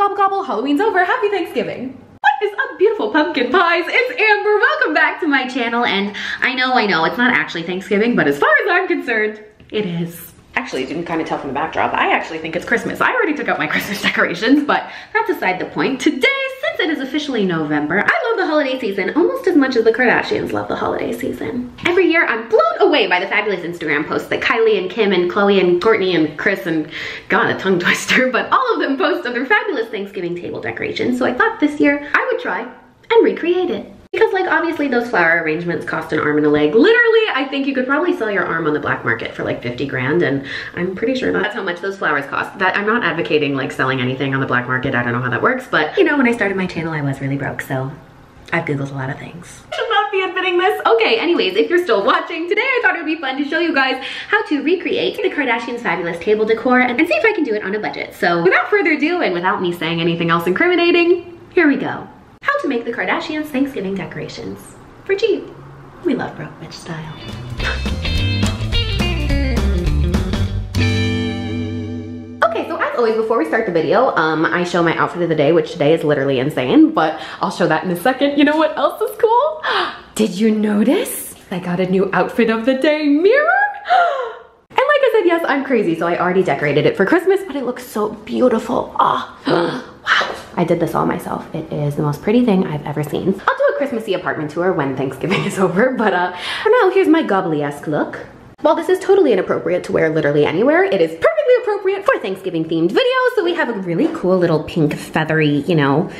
gobble gobble, Halloween's over, happy Thanksgiving. What is up, beautiful pumpkin pies? It's Amber, welcome back to my channel, and I know, it's not actually Thanksgiving, but as far as I'm concerned, it is. Actually, you can kind of tell from the backdrop, I actually think it's Christmas. I already took out my Christmas decorations, but that's aside the point. Today, since it is officially November, I love the holiday season almost as much as the Kardashians love the holiday season. Every year, I'm blown away by the fabulous Instagram posts that Kylie and Kim and Khloe and Kourtney and Kris and, God, a tongue twister, but all of them post of their fabulous Thanksgiving table decorations, so I thought this year I would try and recreate it. Because like obviously those flower arrangements cost an arm and a leg. Literally, I think you could probably sell your arm on the black market for like 50 grand, and I'm pretty sure that's how much those flowers cost. That I'm not advocating like selling anything on the black market. I don't know how that works, but you know, when I started my channel, I was really broke, so I've Googled a lot of things. I should not be admitting this. Okay, anyways, if you're still watching, today I thought it would be fun to show you guys how to recreate the Kardashians' fabulous table decor and see if I can do it on a budget. So without further ado, and without me saying anything else incriminating, here we go. How to make the Kardashians' Thanksgiving decorations for cheap. We love broke bitch style. Okay, so as always, before we start the video, I show my outfit of the day, which today is literally insane, but I'll show that in a second. You know what else is cool? Did you notice? I got a new outfit of the day mirror. And like I said, yes, I'm crazy, so I already decorated it for Christmas, but it looks so beautiful. Wow. I did this all myself. It is the most pretty thing I've ever seen. I'll do a Christmassy apartment tour when Thanksgiving is over, but for now, here's my gobbly-esque look. While this is totally inappropriate to wear literally anywhere, it is perfectly appropriate for Thanksgiving-themed videos, so we have a really cool little pink feathery, you know,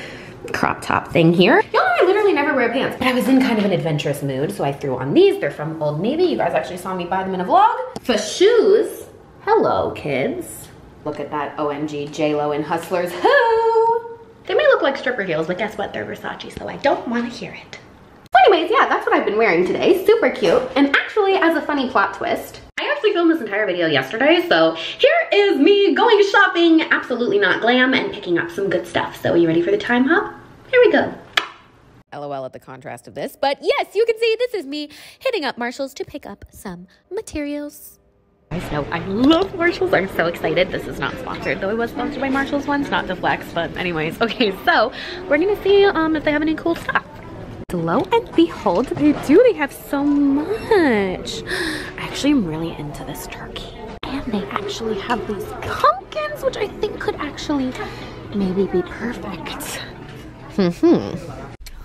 crop top thing here. Y'all know I literally never wear pants, but I was in kind of an adventurous mood, so I threw on these. They're from Old Navy. You guys actually saw me buy them in a vlog. For shoes, hello, kids. Look at that OMG J-Lo and Hustlers. Who? They may look like stripper heels, but guess what? They're Versace, so I don't want to hear it. So anyways, yeah, that's what I've been wearing today. Super cute. And actually, as a funny plot twist, I actually filmed this entire video yesterday, so here is me going shopping, absolutely not glam, and picking up some good stuff. So are you ready for the time hop? Here we go. LOL at the contrast of this, but yes, you can see this is me hitting up Marshall's to pick up some materials. Guys know I love Marshalls. I'm so excited. This is not sponsored, though it was sponsored by Marshalls once, not to flex, but anyways. Okay, so we're gonna see if they have any cool stuff. Lo and behold, they do. They have so much. I actually am really into this turkey. And they actually have these pumpkins, which I think could actually maybe be perfect.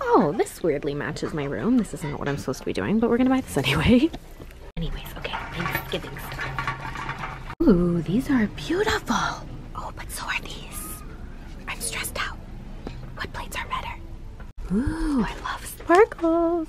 Oh, this weirdly matches my room. This isn't what I'm supposed to be doing, but we're gonna buy this anyway. Anyways, okay, Thanksgiving stuff. Ooh, these are beautiful. Oh, but so are these. I'm stressed out. What plates are better? Ooh, I love sparkles.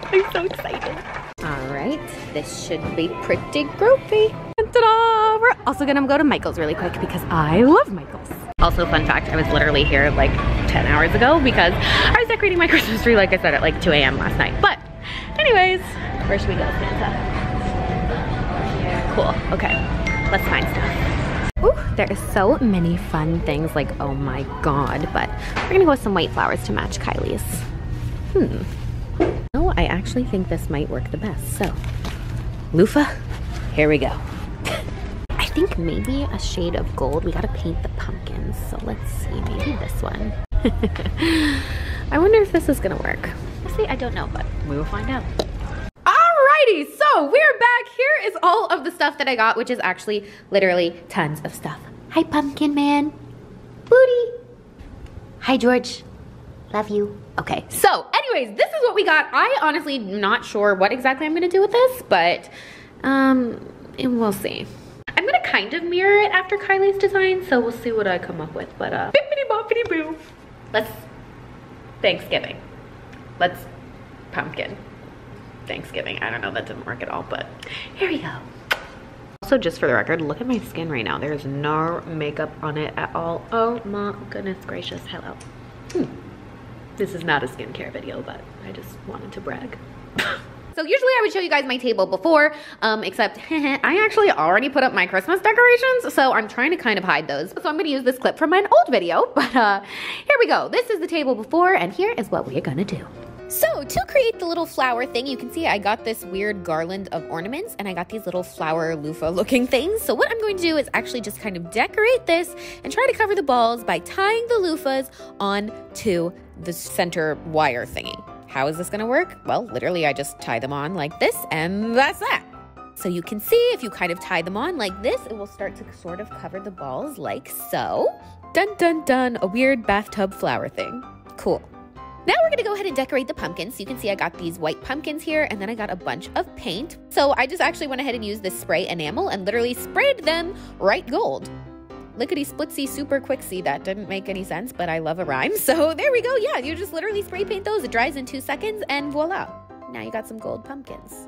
I'm so excited. All right, this should be pretty groovy. Ta-da! We're also gonna go to Michael's really quick because I love Michael's. Also, fun fact, I was literally here like 10 hours ago because I was decorating my Christmas tree, like I said, at like 2 a.m. last night. But anyways, where should we go, Santa? Cool, okay, let's find stuff. Ooh, there are so many fun things, like, oh my God, but we're gonna go with some white flowers to match Kylie's. Oh, I actually think this might work the best, so. Loofah, here we go. I think maybe a shade of gold. We gotta paint the pumpkins, so let's see, maybe this one. I wonder if this is gonna work. See, I don't know, but we will find out. Alrighty, so we're back. Here is all of the stuff that I got, which is actually literally tons of stuff. Hi, Pumpkin Man. Booty. Hi, George. Love you. Okay, so anyways, this is what we got. I honestly am not sure what exactly I'm gonna do with this, but we'll see. I'm gonna kind of mirror it after Kylie's design, so we'll see what I come up with, but bippity boppity boo. Let's Thanksgiving. Let's pumpkin. Thanksgiving. I don't know, that didn't work at all, but here we go. Also, just for the record, look at my skin right now. There's no makeup on it at all. Oh my goodness gracious, hello. This is not a skincare video, but I just wanted to brag. So usually I would show you guys my table before, except I actually already put up my Christmas decorations, so I'm trying to kind of hide those. So I'm gonna use this clip from an old video, but here we go. This is the table before, and here is what we're gonna do. So to create the little flower thing, you can see I got this weird garland of ornaments and I got these little flower loofah looking things. So what I'm going to do is actually just kind of decorate this and try to cover the balls by tying the loofahs onto the center wire thingy. How is this going to work? Well, literally I just tie them on like this and that's that. So you can see if you kind of tie them on like this, it will start to sort of cover the balls like so. Dun dun dun, a weird bathtub flower thing. Cool. Now we're gonna go ahead and decorate the pumpkins. So you can see I got these white pumpkins here and then I got a bunch of paint. So I just actually went ahead and used this spray enamel and literally sprayed them right gold. Lickety splitsy super quicksy. That didn't make any sense, but I love a rhyme. So there we go. Yeah, you just literally spray paint those. It dries in 2 seconds and voila. Now you got some gold pumpkins.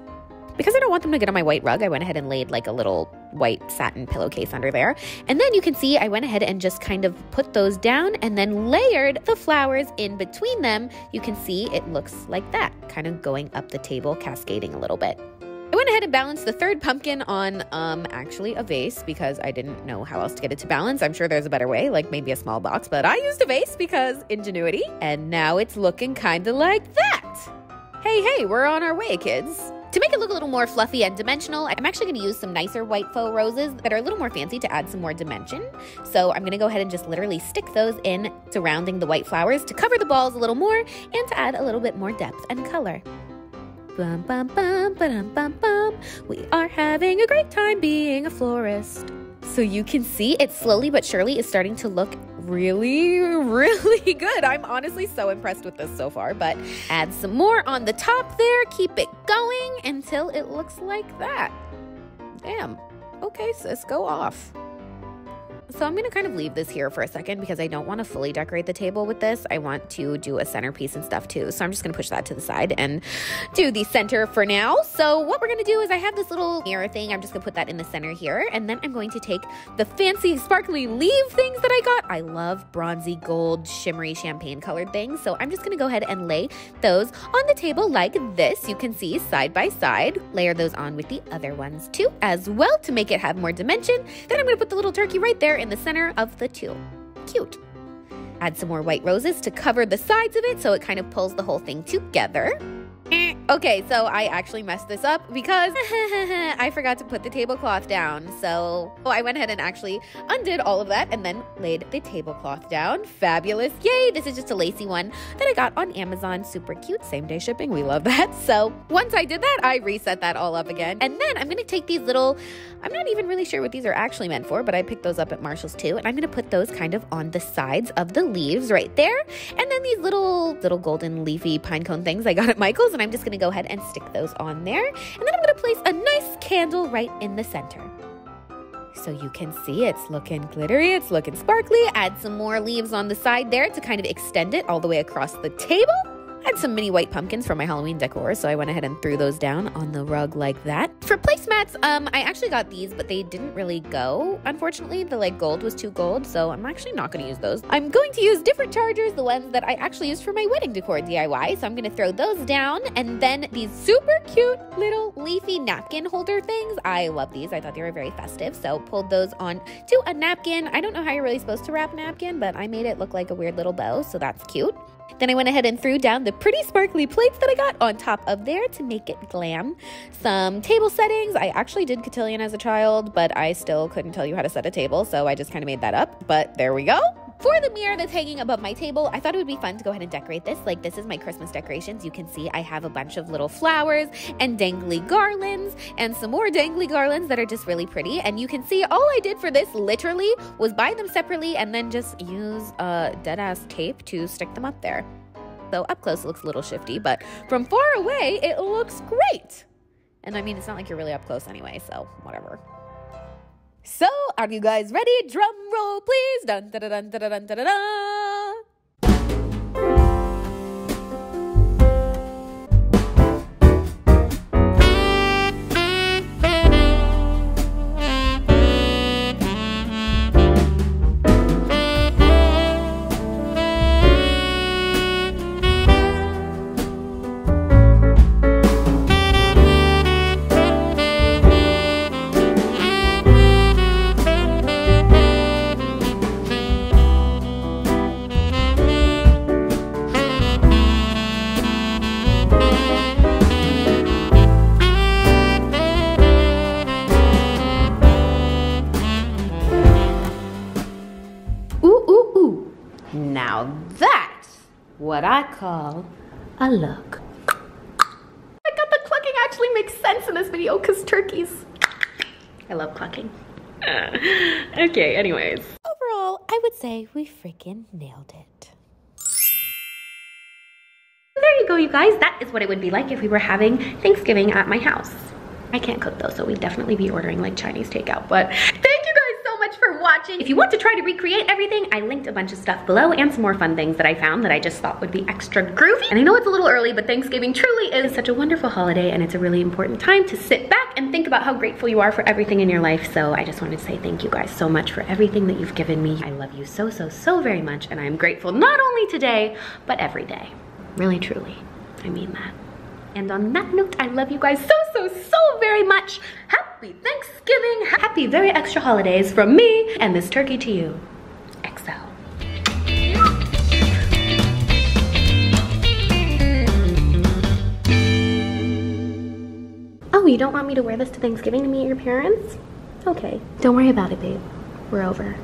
Because I don't want them to get on my white rug, I went ahead and laid like a little white satin pillowcase under there. And then you can see I went ahead and just kind of put those down and then layered the flowers in between them. You can see it looks like that, kind of going up the table, cascading a little bit. I went ahead and balanced the third pumpkin on actually a vase because I didn't know how else to get it to balance. I'm sure there's a better way, like maybe a small box, but I used a vase because ingenuity. And now it's looking kind of like that. Hey, we're on our way, kids. To make it look a little more fluffy and dimensional, I'm actually going to use some nicer white faux roses that are a little more fancy to add some more dimension. So I'm going to go ahead and just literally stick those in surrounding the white flowers to cover the balls a little more and to add a little bit more depth and color. Bum, bum, bum, ba-dum, bum, bum. We are having a great time being a florist. So you can see it slowly but surely is starting to look really, really good. I'm honestly so impressed with this so far, but add some more on the top there. Keep it going until it looks like that. Damn. Okay, sis, go off. So I'm going to kind of leave this here for a second because I don't want to fully decorate the table with this. I want to do a centerpiece and stuff too. So I'm just going to push that to the side and do the center for now. So what we're going to do is I have this little mirror thing. I'm just going to put that in the center here. And then I'm going to take the fancy sparkly leaf things that I got. I love bronzy gold, shimmery champagne colored things. So I'm just going to go ahead and lay those on the table like this. You can see side by side. Layer those on with the other ones too as well to make it have more dimension. Then I'm going to put the little turkey right there in the center of the two. Cute. Add some more white roses to cover the sides of it so it kind of pulls the whole thing together. Okay, so I actually messed this up because I forgot to put the tablecloth down. So I went ahead and actually undid all of that and then laid the tablecloth down. Fabulous. Yay! This is just a lacy one that I got on Amazon. Super cute. Same day shipping. We love that. So once I did that, I reset that all up again. And then I'm going to take these little, I'm not even really sure what these are actually meant for, but I picked those up at Marshall's too. And I'm going to put those kind of on the sides of the leaves right there. And then these little golden leafy pine cone things I got at Michael's. And I'm just going to go ahead and stick those on there. And then I'm going to place a nice candle right in the center. So you can see it's looking glittery, it's looking sparkly. Add some more leaves on the side there to kind of extend it all the way across the table. I had some mini white pumpkins for my Halloween decor, so I went ahead and threw those down on the rug like that. For placemats, I actually got these, but they didn't really go, unfortunately. The gold was too gold, so I'm actually not going to use those. I'm going to use different chargers, the ones that I actually used for my wedding decor DIY, so I'm going to throw those down. And then these super cute little leafy napkin holder things. I love these. I thought they were very festive, so pulled those on to a napkin. I don't know how you're really supposed to wrap a napkin, but I made it look like a weird little bow, so that's cute. Then I went ahead and threw down the pretty sparkly plates that I got on top of there to make it glam. Some table settings. I actually did cotillion as a child, but I still couldn't tell you how to set a table, so I just kind of made that up. But there we go. For the mirror that's hanging above my table, I thought it would be fun to go ahead and decorate this. Like, this is my Christmas decorations. You can see I have a bunch of little flowers and dangly garlands and some more dangly garlands that are just really pretty. And you can see all I did for this literally was buy them separately and then just use dead-ass tape to stick them up there. So up close it looks a little shifty, but from far away it looks great. And I mean, it's not like you're really up close anyway, so whatever. So, are you guys ready? Drum roll, please. Dun da da dun da da dun da da da. Now that's what I call a look. I got the clucking actually makes sense in this video because turkeys. I love clucking. Okay, anyways. Overall, I would say we freaking nailed it. There you go, you guys. That is what it would be like if we were having Thanksgiving at my house. I can't cook though, so we'd definitely be ordering like Chinese takeout, but thank you guys so much for watching. If you want to try to recreate everything, I linked a bunch of stuff below and some more fun things that I found that I just thought would be extra groovy. And I know it's a little early, but Thanksgiving truly is such a wonderful holiday, and it's a really important time to sit back and think about how grateful you are for everything in your life. So I just wanted to say thank you guys so much for everything that you've given me. I love you so, so, so very much, and I am grateful not only today, but every day. Really, truly, I mean that. And on that note, I love you guys so, so, so very much. Happy Thanksgiving. Happy very extra holidays from me and this turkey to you. XO. Oh, you don't want me to wear this to Thanksgiving to meet your parents? Okay. Don't worry about it, babe. We're over.